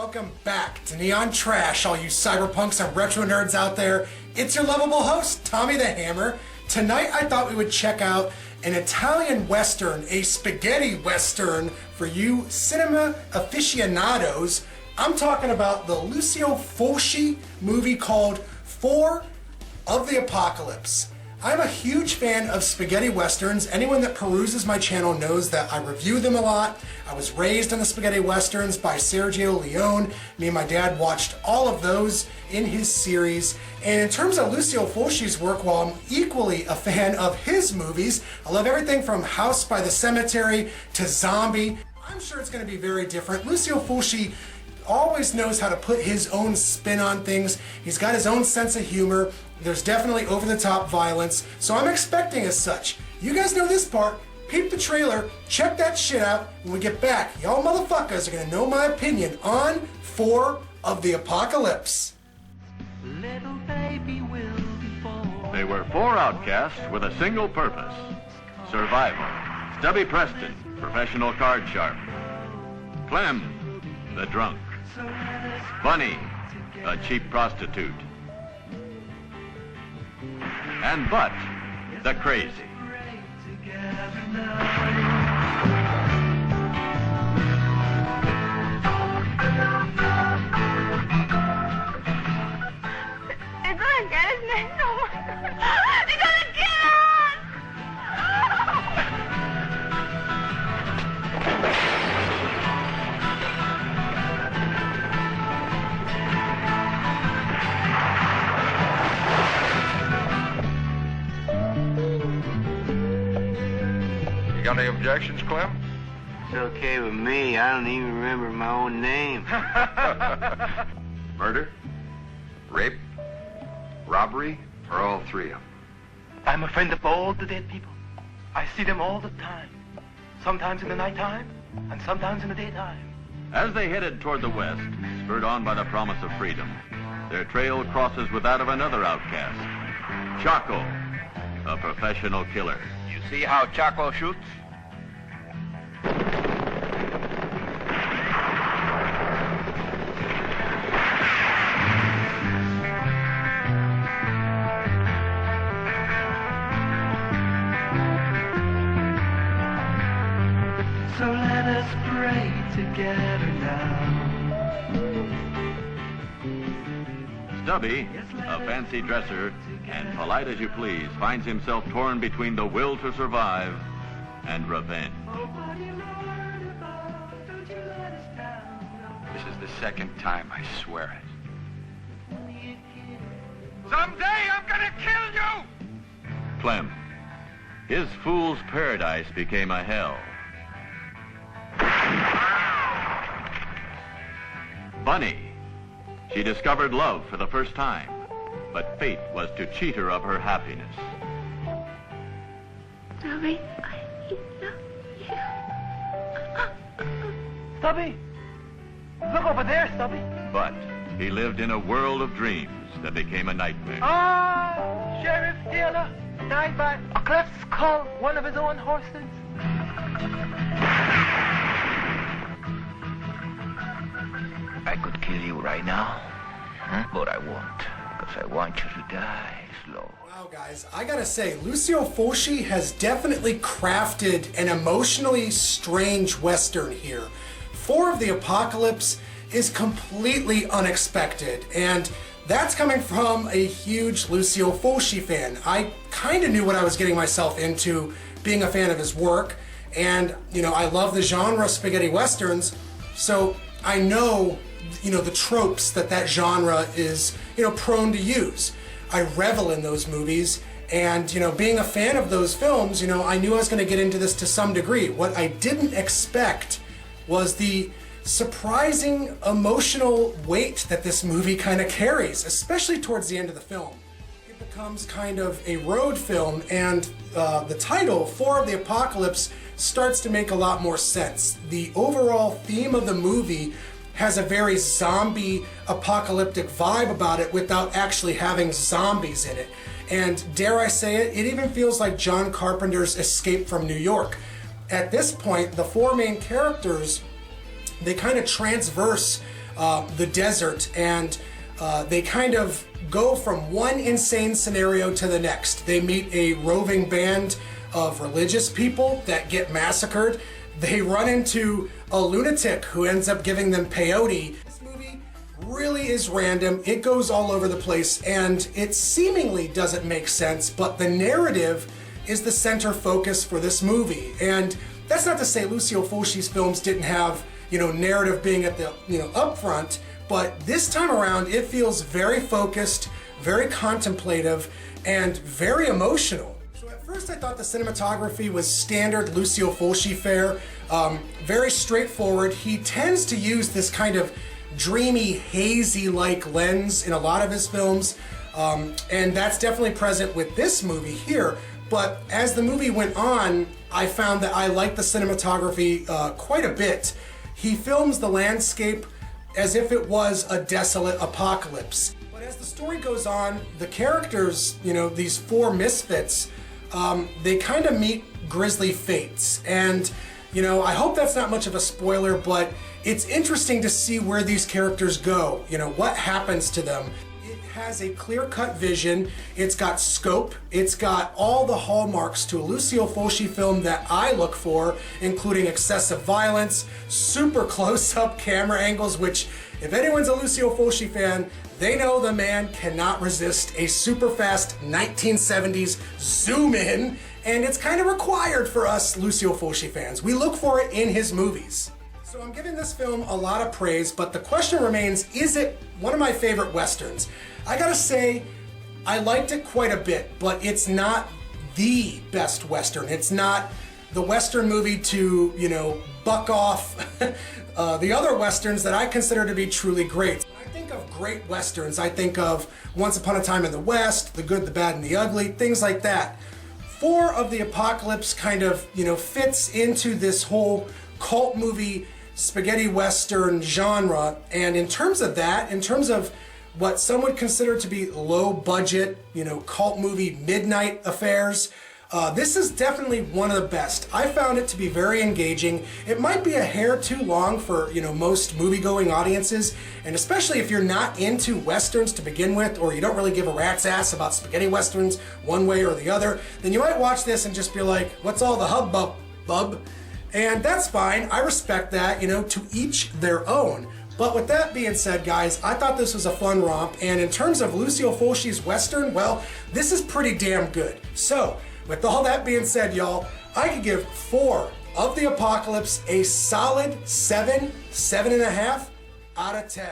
Welcome back to Neon Trash, all you cyberpunks and retro nerds out there. It's your lovable host, Tommy the Hammer. Tonight I thought we would check out an Italian Western, a spaghetti Western for you cinema aficionados. I'm talking about the Lucio Fulci movie called 4 of the Apocalypse. I'm a huge fan of spaghetti westerns. Anyone that peruses my channel knows that I review them a lot. I was raised on the spaghetti westerns by Sergio Leone. Me and my dad watched all of those in his series. And in terms of Lucio Fulci's work, while I'm equally a fan of his movies, I love everything from House by the Cemetery to Zombie. I'm sure it's going to be very different. Lucio Fulci always knows how to put his own spin on things. He's got his own sense of humor. There's definitely over-the-top violence, so I'm expecting as such. You guys know this part. Peep the trailer, check that shit out. When we get back, y'all motherfuckers are gonna know my opinion on 4 of the Apocalypse. Little baby will be born. They were 4 outcasts with a single purpose: survival. Stubby Preston, professional card sharp. Clem, the drunk. Bunny, a cheap prostitute. And Butt, the crazy. They're gonna get us next summer. They're gonna get us! You got any objections, Clem? It's okay with me. I don't even remember my own name. Murder? Rape? Robbery? Or all 3 of them? I'm a friend of all the dead people. I see them all the time. Sometimes in the nighttime, and sometimes in the daytime. As they headed toward the west, spurred on by the promise of freedom, their trail crosses with that of another outcast, Chaco, a professional killer. You see how Chaco shoots? So let us pray together now. Stubby, a fancy dresser and polite as you please, finds himself torn between the will to survive and revenge. This is the second time, I swear it. Someday I'm gonna kill you! Clem, his fool's paradise became a hell. Bunny, she discovered love for the first time, but fate was to cheat her of her happiness. Stubby, I love you. Stubby! Look over there, Stubby. But he lived in a world of dreams that became a nightmare. Ah, Sheriff Taylor died by a cleft skull, one of his own horses. I could kill you right now, but I won't, because I want you to die slow. Wow, guys, I gotta say, Lucio Fulci has definitely crafted an emotionally strange Western here. 4 of the Apocalypse is completely unexpected, and that's coming from a huge Lucio Fulci fan. I kind of knew what I was getting myself into being a fan of his work, and, you know, I love the genre spaghetti westerns, so I know, you know, the tropes that genre is, you know, prone to use. I revel in those movies, and, you know, being a fan of those films, you know, I knew I was going to get into this to some degree. What I didn't expect was the surprising emotional weight that this movie kind of carries, especially towards the end of the film. It becomes kind of a road film, and the title, 4 of the Apocalypse, starts to make a lot more sense. The overall theme of the movie has a very zombie apocalyptic vibe about it without actually having zombies in it. And dare I say it, it even feels like John Carpenter's Escape from New York. At this point, the 4 main characters, they kind of transverse the desert, and they kind of go from one insane scenario to the next. They meet a roving band of religious people that get massacred. They run into a lunatic who ends up giving them peyote. This movie really is random. It goes all over the place, and it seemingly doesn't make sense, but the narrative is the center focus for this movie. And that's not to say Lucio Fulci's films didn't have, narrative being at the, up front, but this time around it feels very focused, very contemplative, and very emotional. So at first I thought the cinematography was standard Lucio Fulci fare, very straightforward. He tends to use this kind of dreamy, hazy-like lens in a lot of his films, and that's definitely present with this movie here. But as the movie went on, I found that I liked the cinematography quite a bit. He films the landscape as if it was a desolate apocalypse. But as the story goes on, the characters, these four misfits, they kind of meet grisly fates. And, I hope that's not much of a spoiler, but it's interesting to see where these characters go, what happens to them. It has a clear-cut vision, it's got scope, it's got all the hallmarks to a Lucio Fulci film that I look for, including excessive violence, super close-up camera angles, which, if anyone's a Lucio Fulci fan, they know the man cannot resist a super fast 1970s zoom in, and it's kind of required for us Lucio Fulci fans. We look for it in his movies. So I'm giving this film a lot of praise, but the question remains, is it one of my favorite Westerns? I gotta say, I liked it quite a bit, but it's not the best Western. It's not the Western movie to, buck off the other Westerns that I consider to be truly great. When I think of great Westerns, I think of Once Upon a Time in the West, The Good, the Bad, and the Ugly, things like that. Four of the Apocalypse kind of, fits into this whole cult movie spaghetti Western genre. And in terms of that, in terms of what some would consider to be low budget, cult movie midnight affairs, this is definitely one of the best. I found it to be very engaging. It might be a hair too long for, most movie-going audiences, and especially if you're not into Westerns to begin with, or you don't really give a rat's ass about spaghetti Westerns one way or the other, then you might watch this and just be like, what's all the hubbub, bub? And that's fine. I respect that, to each their own. But with that being said, guys, I thought this was a fun romp, and in terms of Lucio Fulci's Western, well, this is pretty damn good. So, with all that being said, y'all, I could give 4 of the Apocalypse a solid 7.5 out of 10.